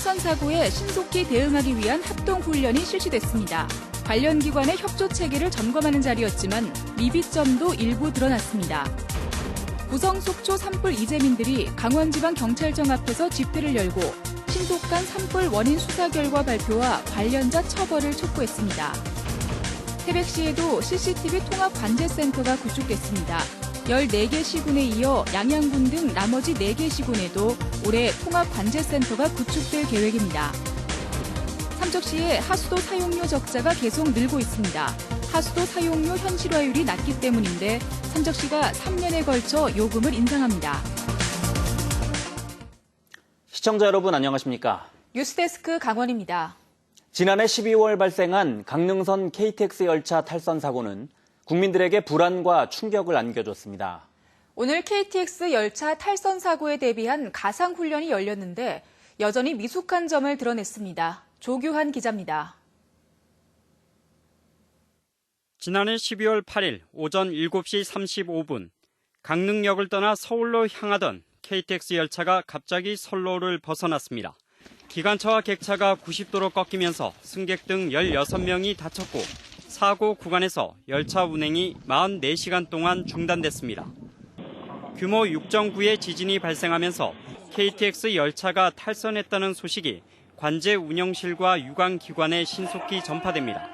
탈선 사고에 신속히 대응하기 위한 합동훈련이 실시됐습니다. 관련 기관의 협조 체계를 점검하는 자리였지만 미비점도 일부 드러났습니다. 고성 속초 산불 이재민들이 강원지방경찰청 앞에서 집회를 열고 신속한 산불 원인 수사 결과 발표와 관련자 처벌을 촉구했습니다. 태백시에도 CCTV 통합관제센터가 구축됐습니다. 14개 시군에 이어 양양군 등 나머지 4개 시군에도 올해 통합관제센터가 구축될 계획입니다. 삼척시의 하수도 사용료 적자가 계속 늘고 있습니다. 하수도 사용료 현실화율이 낮기 때문인데 삼척시가 3년에 걸쳐 요금을 인상합니다. 시청자 여러분 안녕하십니까? 뉴스데스크 강원입니다. 지난해 12월 발생한 강릉선 KTX 열차 탈선 사고는 국민들에게 불안과 충격을 안겨줬습니다. 오늘 KTX 열차 탈선 사고에 대비한 가상훈련이 열렸는데 여전히 미숙한 점을 드러냈습니다. 조규환 기자입니다. 지난해 12월 8일 오전 7시 35분 강릉역을 떠나 서울로 향하던 KTX 열차가 갑자기 선로를 벗어났습니다. 기관차와 객차가 90도로 꺾이면서 승객 등 16명이 다쳤고 사고 구간에서 열차 운행이 44시간 동안 중단됐습니다. 규모 6.9의 지진이 발생하면서 KTX 열차가 탈선했다는 소식이 관제 운영실과 유관기관에 신속히 전파됩니다.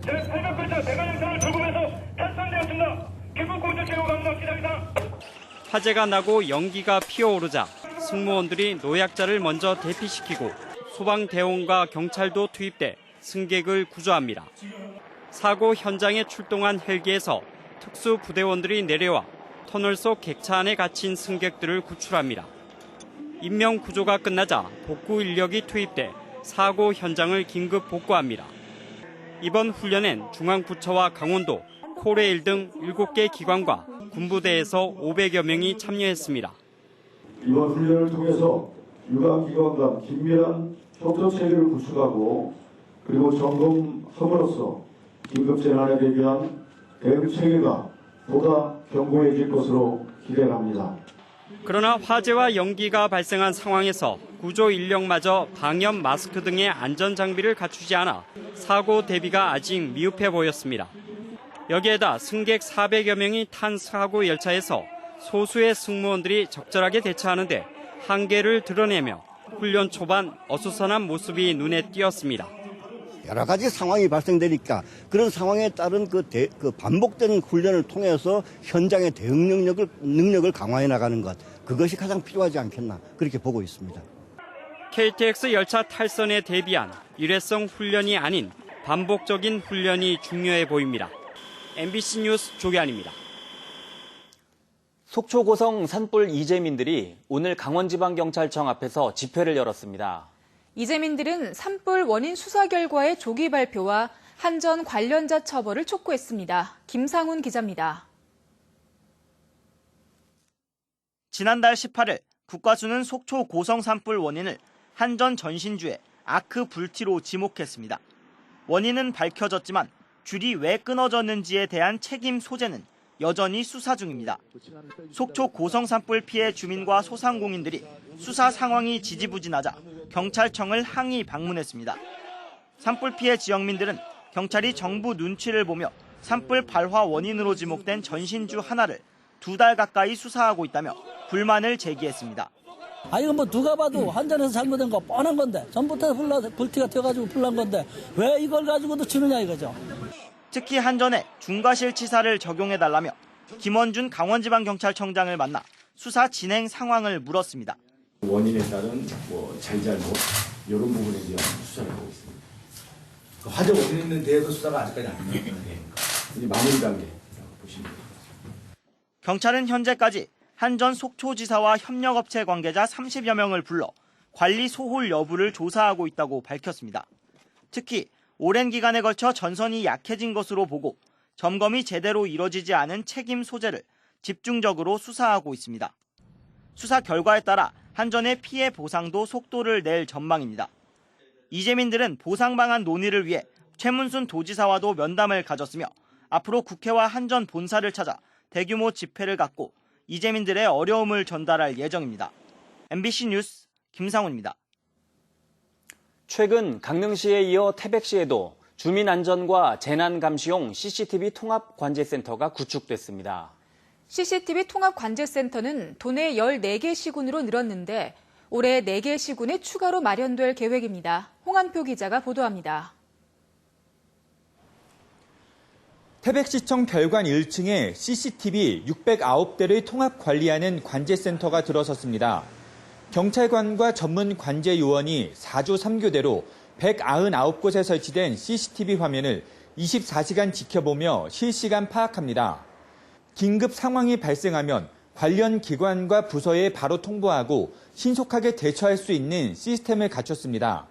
제800글자 대관영상을 돌보면서 탈선되었습니다. 기술공주체육 강력 기자입니다. 화재가 나고 연기가 피어오르자 승무원들이 노약자를 먼저 대피시키고 소방대원과 경찰도 투입돼 승객을 구조합니다. 사고 현장에 출동한 헬기에서 특수부대원들이 내려와 터널 속 객차 안에 갇힌 승객들을 구출합니다. 인명구조가 끝나자 복구 인력이 투입돼 사고 현장을 긴급 복구합니다. 이번 훈련엔 중앙부처와 강원도, 코레일 등 7개 기관과 군부대에서 500여 명이 참여했습니다. 이번 훈련을 통해서 유관기관 간 긴밀한 협조 체계를 구축하고 그리고 점검함으로써 긴급재난에 대비한 대응 체계가 보다 견고해질 것으로 기대합니다. 그러나 화재와 연기가 발생한 상황에서 구조 인력마저 방역 마스크 등의 안전장비를 갖추지 않아 사고 대비가 아직 미흡해 보였습니다. 여기에다 승객 400여 명이 탄 사고 열차에서 소수의 승무원들이 적절하게 대처하는데 한계를 드러내며 훈련 초반 어수선한 모습이 눈에 띄었습니다. 여러 가지 상황이 발생되니까 그런 상황에 따른 그 반복되는 훈련을 통해서 현장의 대응 능력을 강화해 나가는 것, 그것이 가장 필요하지 않겠나 그렇게 보고 있습니다. KTX 열차 탈선에 대비한 일회성 훈련이 아닌 반복적인 훈련이 중요해 보입니다. MBC 뉴스 조규환입니다. 속초 고성 산불 이재민들이 오늘 강원지방경찰청 앞에서 집회를 열었습니다. 이재민들은 산불 원인 수사 결과의 조기 발표와 한전 관련자 처벌을 촉구했습니다. 김상훈 기자입니다. 지난달 18일 국과수는 속초 고성 산불 원인을 한전 전신주의 아크 불티로 지목했습니다. 원인은 밝혀졌지만 줄이 왜 끊어졌는지에 대한 책임 소재는 여전히 수사 중입니다. 속초 고성 산불 피해 주민과 소상공인들이 수사 상황이 지지부진하자 경찰청을 항의 방문했습니다. 산불 피해 지역민들은 경찰이 정부 눈치를 보며 산불 발화 원인으로 지목된 전신주 하나를 2달 가까이 수사하고 있다며 불만을 제기했습니다. 이건 뭐 누가 봐도 한전에서 잘못된 거 뻔한 건데 전부터 불티가 튀어가지고 불난 건데 왜 이걸 가지고도 치느냐 이거죠. 특히 한전에 중과실치사를 적용해달라며 김원준 강원지방경찰청장을 만나 수사 진행 상황을 물었습니다. 원인에 따른 잘잘못 이런 부분에 대한 수사를 하고 있습니다. 화재 원인에 대해서 수사가 아직까지 안 끝났다는 이제 마무리 단계라고 보시면 됩니다. 경찰은 현재까지 한전 속초지사와 협력업체 관계자 30여 명을 불러 관리 소홀 여부를 조사하고 있다고 밝혔습니다. 특히 오랜 기간에 걸쳐 전선이 약해진 것으로 보고 점검이 제대로 이뤄지지 않은 책임 소재를 집중적으로 수사하고 있습니다. 수사 결과에 따라 한전의 피해 보상도 속도를 낼 전망입니다. 이재민들은 보상 방안 논의를 위해 최문순 도지사와도 면담을 가졌으며 앞으로 국회와 한전 본사를 찾아 대규모 집회를 갖고 이재민들의 어려움을 전달할 예정입니다. MBC 뉴스 김상훈입니다. 최근 강릉시에 이어 태백시에도 주민안전과 재난감시용 CCTV 통합관제센터가 구축됐습니다. CCTV 통합관제센터는 도내 14개 시군으로 늘었는데 올해 4개 시군에 추가로 마련될 계획입니다. 홍한표 기자가 보도합니다. 태백시청 별관 1층에 CCTV 609대를 통합 관리하는 관제센터가 들어섰습니다. 경찰관과 전문 관제 요원이 4주 3교대로 199곳에 설치된 CCTV 화면을 24시간 지켜보며 실시간 파악합니다. 긴급 상황이 발생하면 관련 기관과 부서에 바로 통보하고 신속하게 대처할 수 있는 시스템을 갖췄습니다.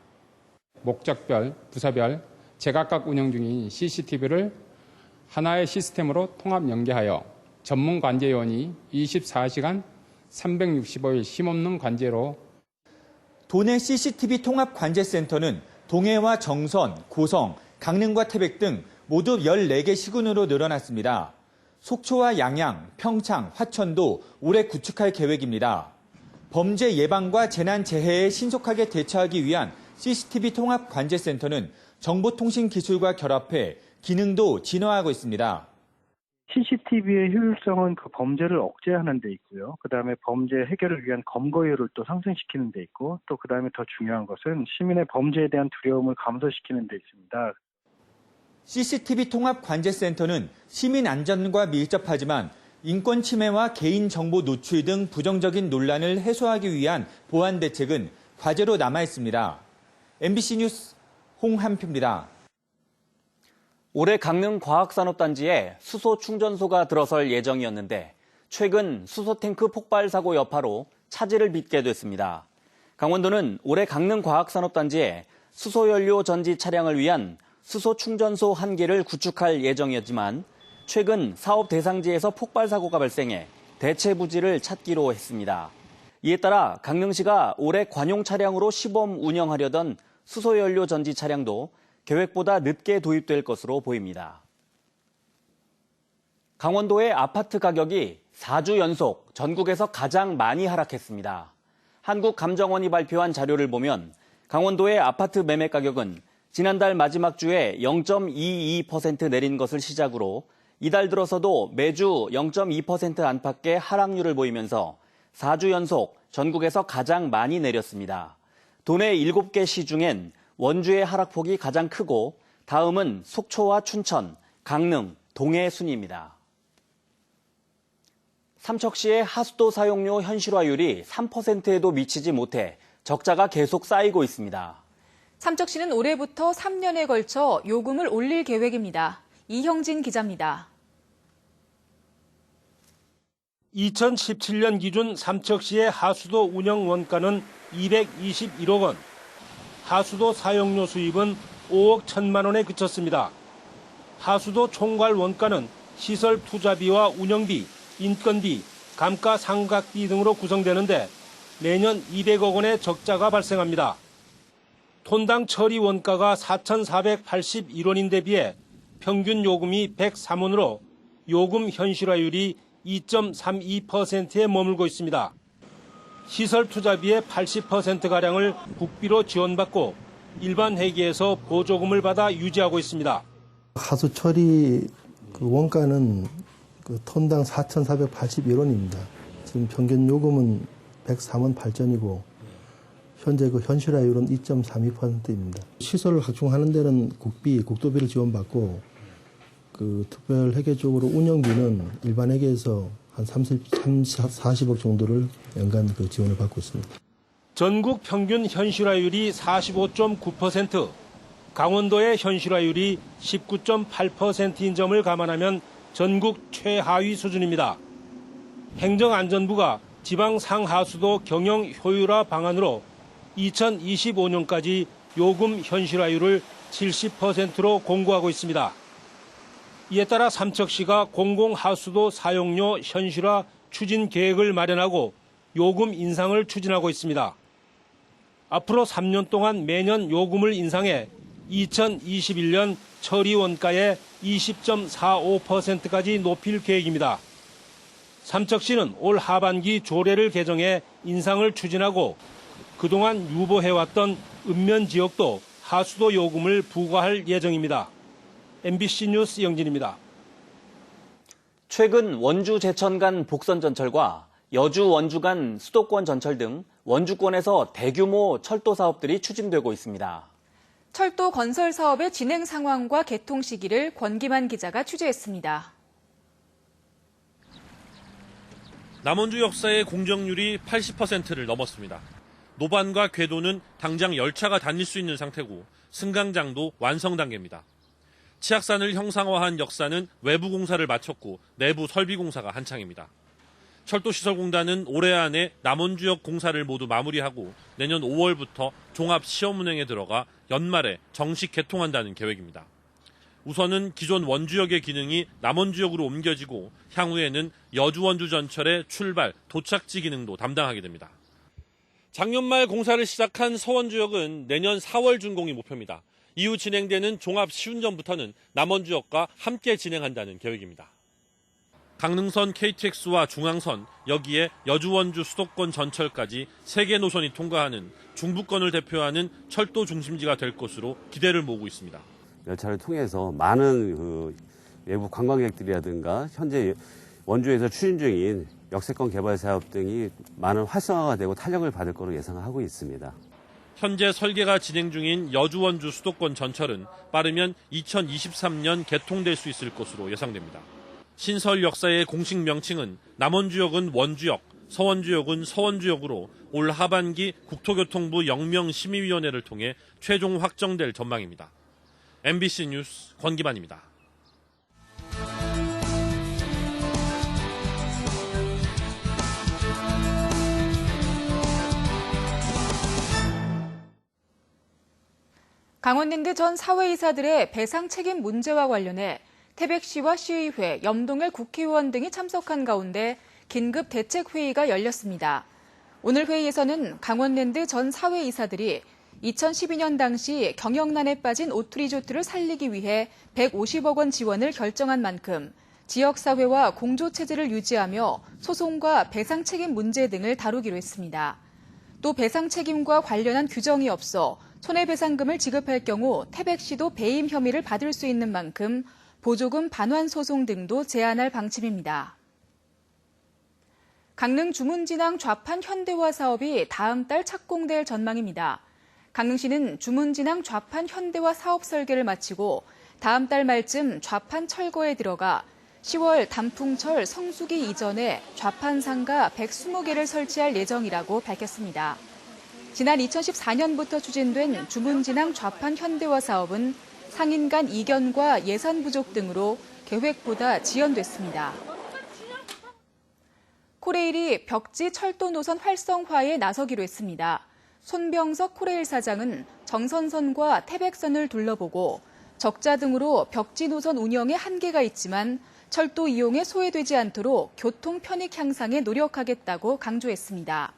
목적별, 부서별, 제각각 운영 중인 CCTV를 하나의 시스템으로 통합 연계하여 전문 관제요원이 24시간 365일 쉼없는 관제로 도내 CCTV 통합 관제센터는 동해와 정선, 고성, 강릉과 태백 등 모두 14개 시군으로 늘어났습니다. 속초와 양양, 평창, 화천도 올해 구축할 계획입니다. 범죄 예방과 재난 재해에 신속하게 대처하기 위한 CCTV 통합 관제센터는 정보통신기술과 결합해 기능도 진화하고 있습니다. CCTV의 효율성은 그 범죄를 억제하는 데 있고요. 그다음에 범죄 해결을 위한 검거율을 또 상승시키는 데 있고, 또 그다음에 더 중요한 것은 시민의 범죄에 대한 두려움을 감소시키는 데 있습니다. CCTV 통합관제센터는 시민 안전과 밀접하지만 인권 침해와 개인정보 노출 등 부정적인 논란을 해소하기 위한 보완 대책은 과제로 남아 있습니다. MBC 뉴스 홍한표입니다. 올해 강릉 과학산업단지에 수소 충전소가 들어설 예정이었는데 최근 수소탱크 폭발 사고 여파로 차질을 빚게 됐습니다. 강원도는 올해 강릉 과학산업단지에 수소연료 전지 차량을 위한 수소 충전소 1개를 구축할 예정이었지만 최근 사업 대상지에서 폭발 사고가 발생해 대체 부지를 찾기로 했습니다. 이에 따라 강릉시가 올해 관용 차량으로 시범 운영하려던 수소연료 전지 차량도 계획보다 늦게 도입될 것으로 보입니다. 강원도의 아파트 가격이 4주 연속 전국에서 가장 많이 하락했습니다. 한국감정원이 발표한 자료를 보면 강원도의 아파트 매매 가격은 지난달 마지막 주에 0.22% 내린 것을 시작으로 이달 들어서도 매주 0.2% 안팎의 하락률을 보이면서 4주 연속 전국에서 가장 많이 내렸습니다. 도내 7개 시 중엔 원주의 하락폭이 가장 크고 다음은 속초와 춘천, 강릉, 동해 순입니다. 삼척시의 하수도 사용료 현실화율이 3%에도 미치지 못해 적자가 계속 쌓이고 있습니다. 삼척시는 올해부터 3년에 걸쳐 요금을 올릴 계획입니다. 이형진 기자입니다. 2017년 기준 삼척시의 하수도 운영 원가는 221억 원, 하수도 사용료 수입은 5억 1천만 원에 그쳤습니다. 하수도 총괄 원가는 시설 투자비와 운영비, 인건비, 감가상각비 등으로 구성되는데 매년 200억 원의 적자가 발생합니다. 톤당 처리 원가가 4,481원인데 비해 평균 요금이 103원으로 요금 현실화율이 2.32%에 머물고 있습니다. 시설 투자비의 80%가량을 국비로 지원받고 일반 회계에서 보조금을 받아 유지하고 있습니다. 하수 처리 원가는 톤당 4,481원입니다. 지금 평균 요금은 103원 8전이고 현재 현실화율은 2.32%입니다. 시설을 확충하는 데는 국도비를 지원받고 특별 회계 쪽으로 운영비는 일반 회계에서 한 40억 정도를 연간 지원을 받고 있습니다. 전국 평균 현실화율이 45.9%, 강원도의 현실화율이 19.8%인 점을 감안하면 전국 최하위 수준입니다. 행정안전부가 지방 상하수도 경영 효율화 방안으로 2025년까지 요금 현실화율을 70%로 공고하고 있습니다. 이에 따라 삼척시가 공공하수도 사용료 현실화 추진 계획을 마련하고 요금 인상을 추진하고 있습니다. 앞으로 3년 동안 매년 요금을 인상해 2021년 처리 원가의 20.45%까지 높일 계획입니다. 삼척시는 올 하반기 조례를 개정해 인상을 추진하고 그동안 유보해왔던 읍면 지역도 하수도 요금을 부과할 예정입니다. MBC 뉴스 영진입니다. 최근 원주 제천 간 복선 전철과 여주 원주 간 수도권 전철 등 원주권에서 대규모 철도 사업들이 추진되고 있습니다. 철도 건설 사업의 진행 상황과 개통 시기를 권기만 기자가 취재했습니다. 남원주 역사의 공정률이 80%를 넘었습니다. 노반과 궤도는 당장 열차가 다닐 수 있는 상태고 승강장도 완성 단계입니다. 치악산을 형상화한 역사는 외부 공사를 마쳤고 내부 설비 공사가 한창입니다. 철도시설공단은 올해 안에 남원주역 공사를 모두 마무리하고 내년 5월부터 종합 시험 운행에 들어가 연말에 정식 개통한다는 계획입니다. 우선은 기존 원주역의 기능이 남원주역으로 옮겨지고 향후에는 여주-원주 전철의 출발, 도착지 기능도 담당하게 됩니다. 작년 말 공사를 시작한 서원주역은 내년 4월 준공이 목표입니다. 이후 진행되는 종합 시운전부터는 남원주역과 함께 진행한다는 계획입니다. 강릉선 KTX와 중앙선, 여기에 여주-원주 수도권 전철까지 3개 노선이 통과하는 중부권을 대표하는 철도 중심지가 될 것으로 기대를 모으고 있습니다. 열차를 통해서 많은 외부 관광객들이라든가 현재 원주에서 추진 중인 역세권 개발 사업 등이 많은 활성화가 되고 탄력을 받을 것으로 예상하고 있습니다. 현재 설계가 진행 중인 여주-원주 수도권 전철은 빠르면 2023년 개통될 수 있을 것으로 예상됩니다. 신설 역사의 공식 명칭은 남원주역은 원주역, 서원주역은 서원주역으로 올 하반기 국토교통부 영명심의위원회를 통해 최종 확정될 전망입니다. MBC 뉴스 권기만입니다. 강원랜드 전 사회이사들의 배상 책임 문제와 관련해 태백시와 시의회, 염동열 국회의원 등이 참석한 가운데 긴급 대책회의가 열렸습니다. 오늘 회의에서는 강원랜드 전 사회이사들이 2012년 당시 경영난에 빠진 오투리조트를 살리기 위해 150억 원 지원을 결정한 만큼 지역사회와 공조체제를 유지하며 소송과 배상 책임 문제 등을 다루기로 했습니다. 또 배상 책임과 관련한 규정이 없어 손해배상금을 지급할 경우 태백시도 배임 혐의를 받을 수 있는 만큼 보조금 반환 소송 등도 제한할 방침입니다. 강릉 주문진항 좌판 현대화 사업이 다음 달 착공될 전망입니다. 강릉시는 주문진항 좌판 현대화 사업 설계를 마치고 다음 달 말쯤 좌판 철거에 들어가 10월 단풍철 성수기 이전에 좌판 상가 120개를 설치할 예정이라고 밝혔습니다. 지난 2014년부터 추진된 주문진항 좌판 현대화 사업은 상인 간 이견과 예산 부족 등으로 계획보다 지연됐습니다. 코레일이 벽지 철도 노선 활성화에 나서기로 했습니다. 손병석 코레일 사장은 정선선과 태백선을 둘러보고 적자 등으로 벽지 노선 운영에 한계가 있지만 철도 이용에 소외되지 않도록 교통 편익 향상에 노력하겠다고 강조했습니다.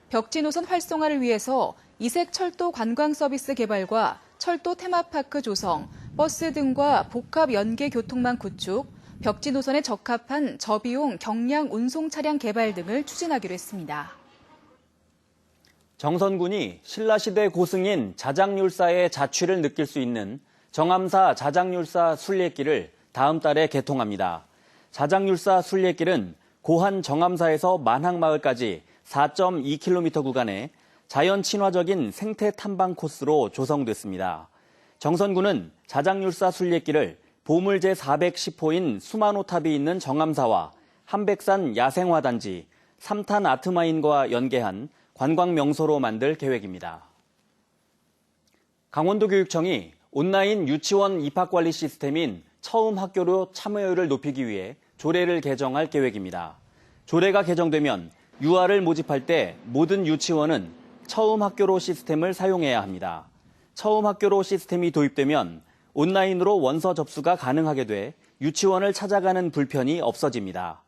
벽지 노선 활성화를 위해서 이색 철도 관광 서비스 개발과 철도 테마파크 조성, 버스 등과 복합 연계 교통망 구축, 벽지 노선에 적합한 저비용 경량 운송 차량 개발 등을 추진하기로 했습니다. 정선군이 신라시대 고승인 자장률사의 자취를 느낄 수 있는 정암사 자장률사 순례길을 다음 달에 개통합니다. 자장률사 순례길은 고한 정암사에서 만항마을까지 4.2km 구간에 자연 친화적인 생태 탐방 코스로 조성됐습니다. 정선군은 자장률사 순례길을 보물 제410호인 수만호탑이 있는 정암사와 한백산 야생화단지, 3탄 아트마인과 연계한 관광 명소로 만들 계획입니다. 강원도교육청이 온라인 유치원 입학관리 시스템인 처음 학교로 참여율을 높이기 위해 조례를 개정할 계획입니다. 조례가 개정되면 유아를 모집할 때 모든 유치원은 처음 학교로 시스템을 사용해야 합니다. 처음 학교로 시스템이 도입되면 온라인으로 원서 접수가 가능하게 돼 유치원을 찾아가는 불편이 없어집니다.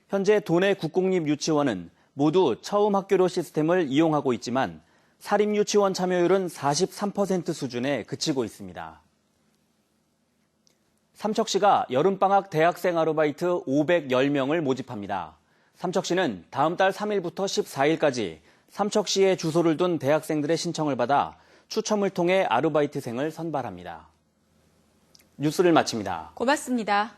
현재 도내 국공립 유치원은 모두 처음 학교로 시스템을 이용하고 있지만 사립 유치원 참여율은 43% 수준에 그치고 있습니다. 삼척시가 여름방학 대학생 아르바이트 510명을 모집합니다. 삼척시는 다음 달 3일부터 14일까지 삼척시에 주소를 둔 대학생들의 신청을 받아 추첨을 통해 아르바이트생을 선발합니다. 뉴스를 마칩니다. 고맙습니다.